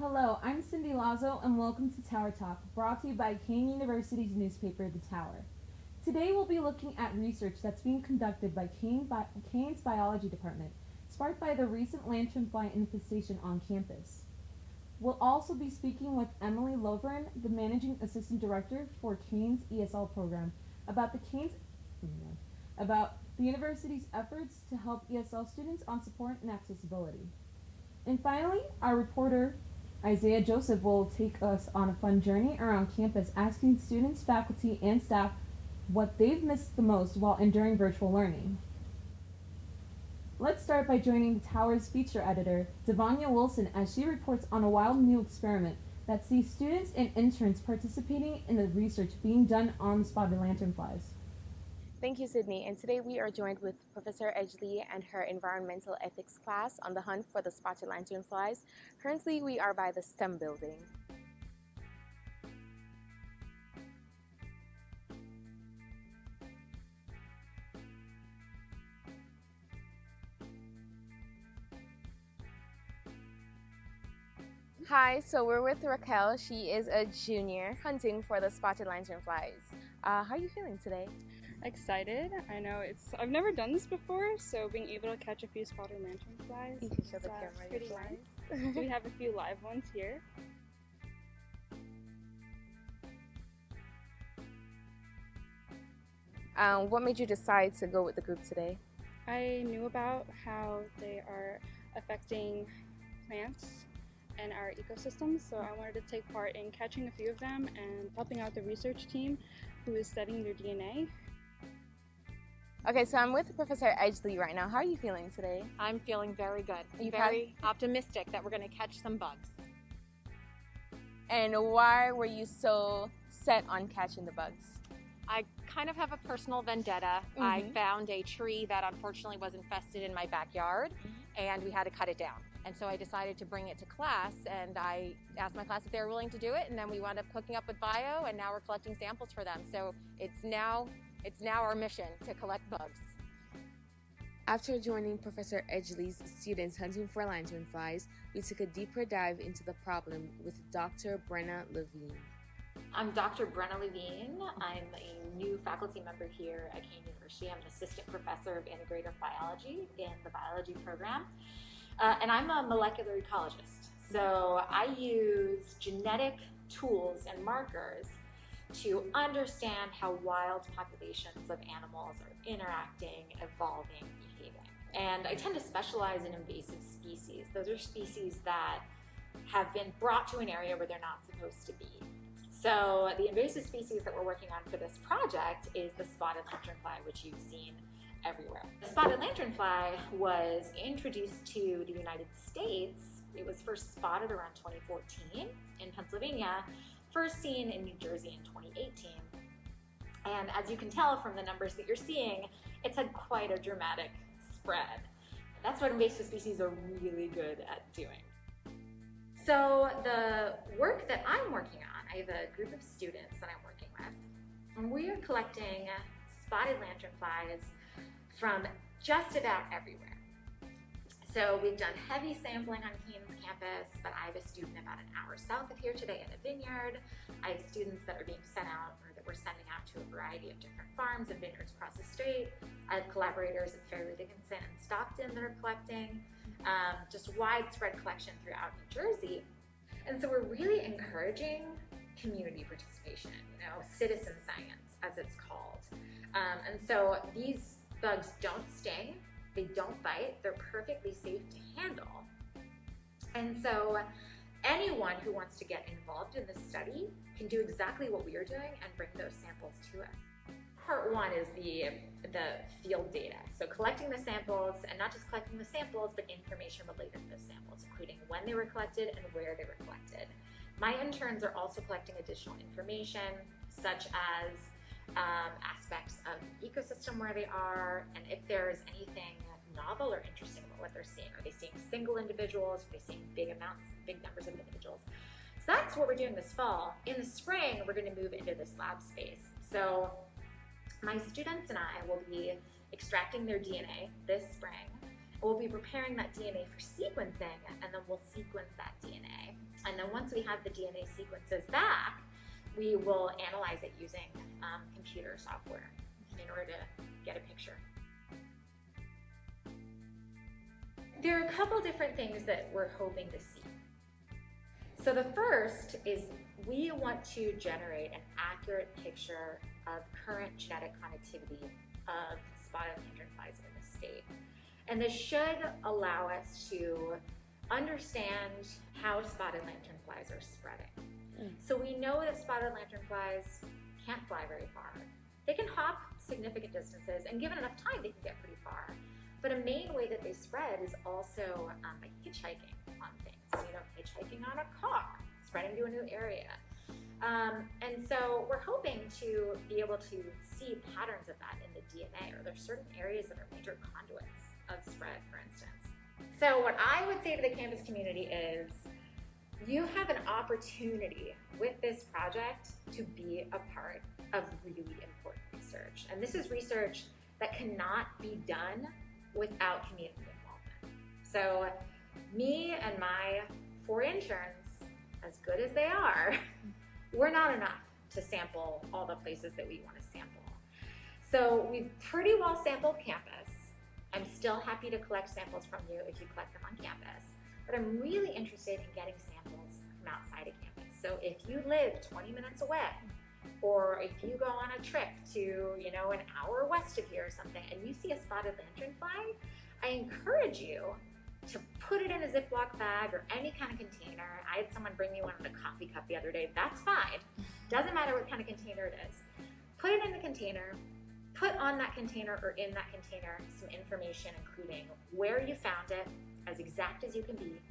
Hello, I'm Cindy Lazo, and welcome to Tower Talk, brought to you by Kane University's newspaper, The Tower. Today we'll be looking at research that's being conducted by Kane's biology department, sparked by the recent lanternfly infestation on campus. We'll also be speaking with Emily Lovren, the managing assistant director for Kane's ESL program, about about the university's efforts to help ESL students on support and accessibility. And finally, our reporter Isaiah Joseph will take us on a fun journey around campus, asking students, faculty, and staff what they've missed the most while enduring virtual learning. Let's start by joining the Tower's feature editor, Devanya Wilson, as she reports on a wild new experiment that sees students and interns participating in the research being done on the spotted lanternflies. Thank you, Sydney. And today we are joined with Professor Edgley and her environmental ethics class on the hunt for the spotted lanternflies. Currently, we are by the STEM building. Hi, so we're with Raquel. She is a junior hunting for the spotted lanternflies. How are you feeling today? Excited. I know I've never done this before, so being able to catch a few spotted lanternflies. You can show the camera pretty your flies. nice. We have a few live ones here. What made you decide to go with the group today? I knew about how they are affecting plants and our ecosystems, so I wanted to take part in catching a few of them and helping out the research team who is studying their DNA. Okay, so I'm with Professor Edgley right now. How are you feeling today? I'm feeling very good. You've very optimistic that we're going to catch some bugs. And why were you so set on catching the bugs? I kind of have a personal vendetta. I found a tree that unfortunately was infested in my backyard, and we had to cut it down. And so I decided to bring it to class, and I asked my class if they were willing to do it, and then we wound up hooking up with bio, and now we're collecting samples for them. So it's now our mission to collect bugs. After joining Professor Edgley's students hunting for lanternflies, we took a deeper dive into the problem with Dr. Brenna Levine. I'm Dr. Brenna Levine. I'm a new faculty member here at Kane University. I'm an assistant professor of integrative biology in the biology program. And I'm a molecular ecologist. So I use genetic tools and markers to understand how wild populations of animals are interacting, evolving, behaving. And I tend to specialize in invasive species. Those are species that have been brought to an area where they're not supposed to be. So the invasive species that we're working on for this project is the spotted lanternfly, which you've seen everywhere. The spotted lanternfly was introduced to the United States. It was first spotted around 2014 in Pennsylvania, first seen in New Jersey in 2018. And as you can tell from the numbers that you're seeing, it's had quite a dramatic spread. That's what invasive species are really good at doing. So the work that I'm working on, I have a group of students that I'm working with, and we are collecting spotted lanternflies from just about everywhere. So we've done heavy sampling on Kane's campus, but I have a student about an hour south of here today in a vineyard. I have students that are being sent out or that we're sending out to a variety of different farms and vineyards across the state. I have collaborators at Fairleigh Dickinson and Stockton that are collecting, just widespread collection throughout New Jersey. And so we're really encouraging community participation, citizen science as it's called. And so these bugs don't sting, they don't bite, they're perfectly safe to handle. And so anyone who wants to get involved in this study can do exactly what we are doing and bring those samples to us. Part one is the field data. So collecting the samples, and not just collecting the samples, but information related to those samples, including when they were collected and where they were collected. My interns are also collecting additional information, such as aspects of the ecosystem where they are, and if there's anything novel or interesting about what they're seeing. Are they seeing single individuals? Are they seeing big numbers of individuals? So that's what we're doing this fall. In the spring, we're going to move into this lab space. So my students and I will be extracting their DNA this spring We'll be preparing that DNA for sequencing, and then we'll sequence that DNA. And then once we have the DNA sequences back, we will analyze it using computer software in order to get a picture. There are a couple different things that we're hoping to see. So the first is we want to generate an accurate picture of current genetic connectivity of spotted lanternflies in the state. And this should allow us to understand how spotted lanternflies are spreading. So we know that spotted lanternflies can't fly very far. They can hop significant distances, and given enough time, they can get pretty far. But a main way that they spread is also by hitchhiking on things. You know, hitchhiking on a car, spreading to a new area. And so we're hoping to be able to see patterns of that in the DNA, or there's certain areas that are major conduits of spread, for instance. So what I would say to the campus community is, you have an opportunity with this project to be a part of really important research. And this is research that cannot be done without community involvement. So me and my 4 interns, as good as they are, we're not enough to sample all the places that we want to sample. So we've pretty well sampled campus. I'm still happy to collect samples from you if you collect them on campus, but I'm really interested in getting samples from outside of campus. So if you live 20 minutes away, or if you go on a trip to, you know, an hour west of here or something, and you see a spotted lanternfly, I encourage you to put it in a Ziploc bag or any kind of container. I had someone bring me one in a coffee cup the other day. That's fine. Doesn't matter what kind of container it is. Put it in the container. Put on that container or in that container some information, including where you found it, as exact as you can be,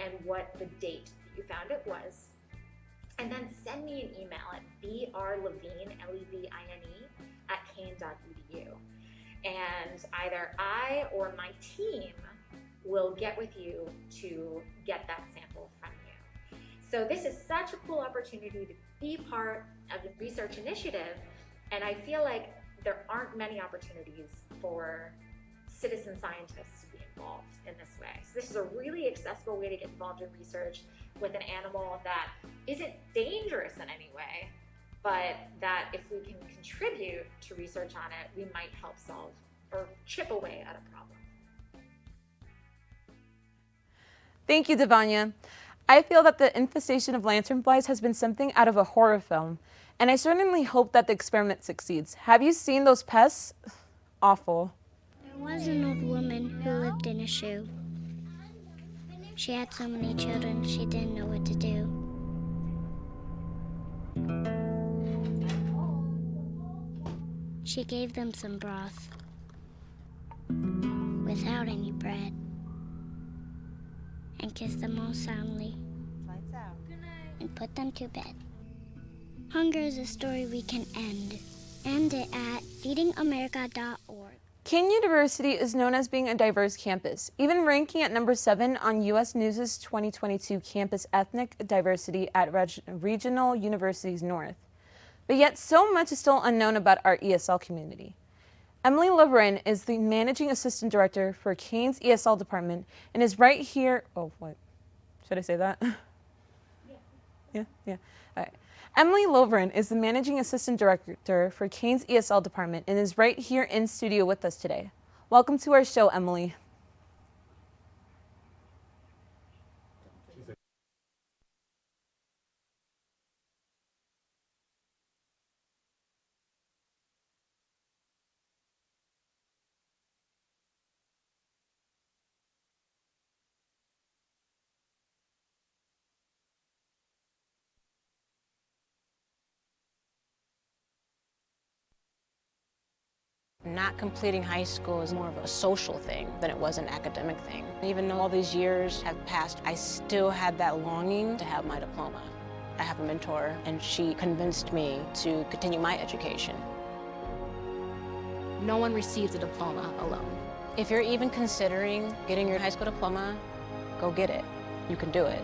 and what the date that you found it was. And then send me an email at brlevine, Levine, @kane.edu. And either I or my team will get with you to get that sample from you. So this is such a cool opportunity to be part of the research initiative, and I feel like there aren't many opportunities for citizen scientists to be involved in this way. So this is a really accessible way to get involved in research with an animal that isn't dangerous in any way, but that if we can contribute to research on it, we might help solve or chip away at a problem. Thank you, Devanya. I feel that the infestation of lanternflies has been something out of a horror film, and I certainly hope that the experiment succeeds. Have you seen those pests? Awful. There was an old woman who lived in a shoe. She had so many children, she didn't know what to do. She gave them some broth without any bread and kissed them all soundly and put them to bed. Hunger is a story we can end. End it at feedingamerica.org. Kean University is known as being a diverse campus, even ranking at number 7 on U.S. News' 2022 Campus Ethnic Diversity at Regional Universities North. But yet so much is still unknown about our ESL community. Emily Lovren is the Managing Assistant Director for Kean's ESL Department and is right here. Oh, what? Should I say that? Yeah. All right. Emily Lovren is the Managing Assistant Director for Kean's ESL Department and is right here in studio with us today. Welcome to our show, Emily. Not completing high school is more of a social thing than it was an academic thing. Even though all these years have passed, I still had that longing to have my diploma. I have a mentor, and she convinced me to continue my education. No one receives a diploma alone. If you're even considering getting your high school diploma, go get it. You can do it.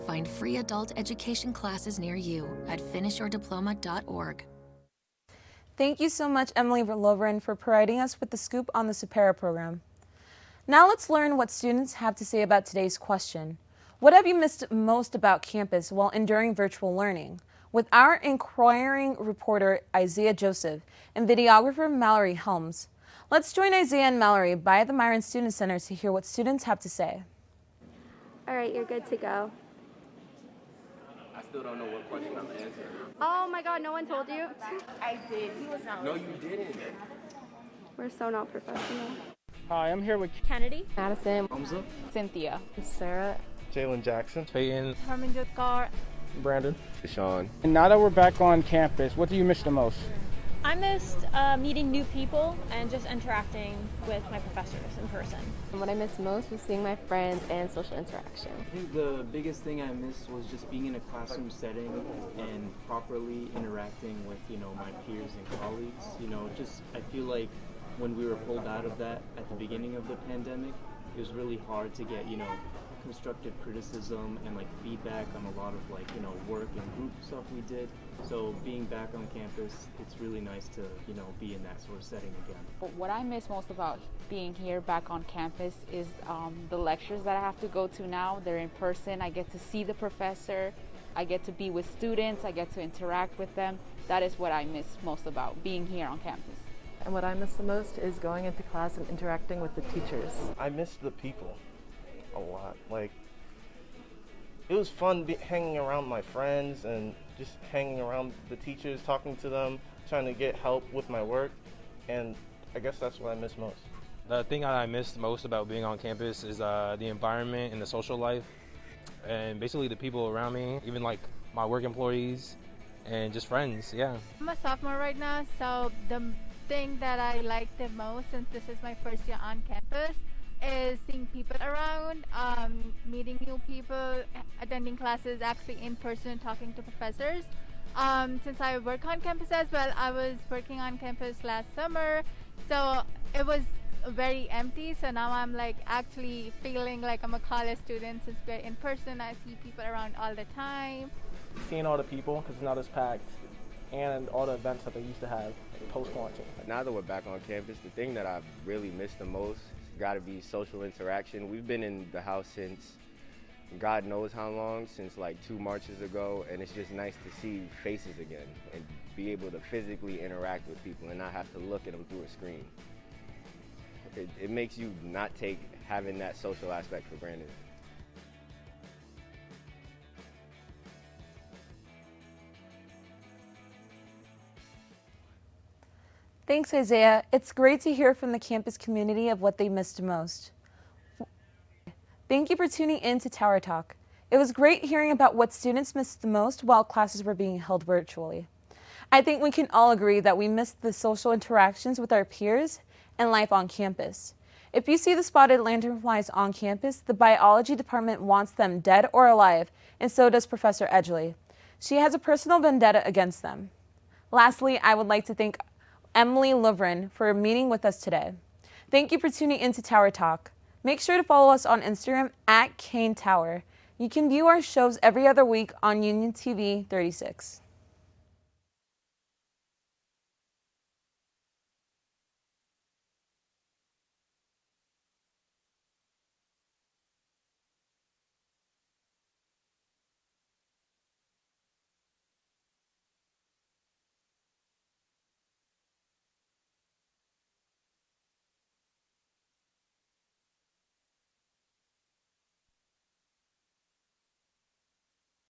Find free adult education classes near you at finishyourdiploma.org. Thank you so much, Emily Lovren, for providing us with the scoop on the Supera program. Now let's learn what students have to say about today's question. What have you missed most about campus while enduring virtual learning? With our inquiring reporter, Isaiah Joseph, and videographer, Mallory Helms. Let's join Isaiah and Mallory by the Myron Student Center to hear what students have to say. All right, you're good to go. I still don't know what question I'm answering. Oh my God, no one told you? I did. He was not. No, you didn't. We're so not professional. Hi, I'm here with Kennedy, Madison, Hamza, Cynthia, Sarah, Jalen Jackson, Peyton, Herman Car, Brandon, Deshaun. And now that we're back on campus, what do you miss the most? I missed meeting new people and just interacting with my professors in person. And what I missed most was seeing my friends and social interaction. I think the biggest thing I missed was just being in a classroom setting and properly interacting with, my peers and colleagues. I feel like when we were pulled out of that at the beginning of the pandemic, it was really hard to get, constructive criticism and feedback on a lot of work and group stuff we did. So being back on campus, it's really nice to be in that sort of setting again. What I miss most about being here back on campus is the lectures that I have to go to now. They're in person. I get to see the professor. I get to be with students. I get to interact with them. That is what I miss most about being here on campus. And what I miss the most is going into class and interacting with the teachers. I miss the people a lot. It was fun hanging around my friends and just hanging around the teachers, talking to them, trying to get help with my work, and I guess that's what I miss most. The thing that I miss most about being on campus is the environment and the social life, and basically the people around me, even my work employees and just friends, yeah. I'm a sophomore right now, so the thing that I like the most, since this is my first year on campus, is seeing people around, meeting new people, attending classes actually in person, talking to professors. Since I work on campus as well, I was working on campus last summer, so it was very empty. So now I'm actually feeling like I'm a college student since we're in person. I see people around all the time. Seeing all the people, because it's not as packed, and all the events that they used to have post-quarantine. Now that we're back on campus, the thing that I've really missed the most got to be social interaction. We've been in the house since God knows how long, since 2 marches ago, and it's just nice to see faces again and be able to physically interact with people and not have to look at them through a screen. It makes you not take having that social aspect for granted. Thanks, Isaiah. It's great to hear from the campus community of what they missed most. Thank you for tuning in to Tower Talk. It was great hearing about what students missed the most while classes were being held virtually. I think we can all agree that we missed the social interactions with our peers and life on campus. If you see the spotted lanternflies on campus, the biology department wants them dead or alive, and so does Professor Edgley. She has a personal vendetta against them. Lastly, I would like to thank Emily Lovren for meeting with us today. Thank you for tuning in to Tower Talk. Make sure to follow us on Instagram @Kane Tower. You can view our shows every other week on Union TV 36.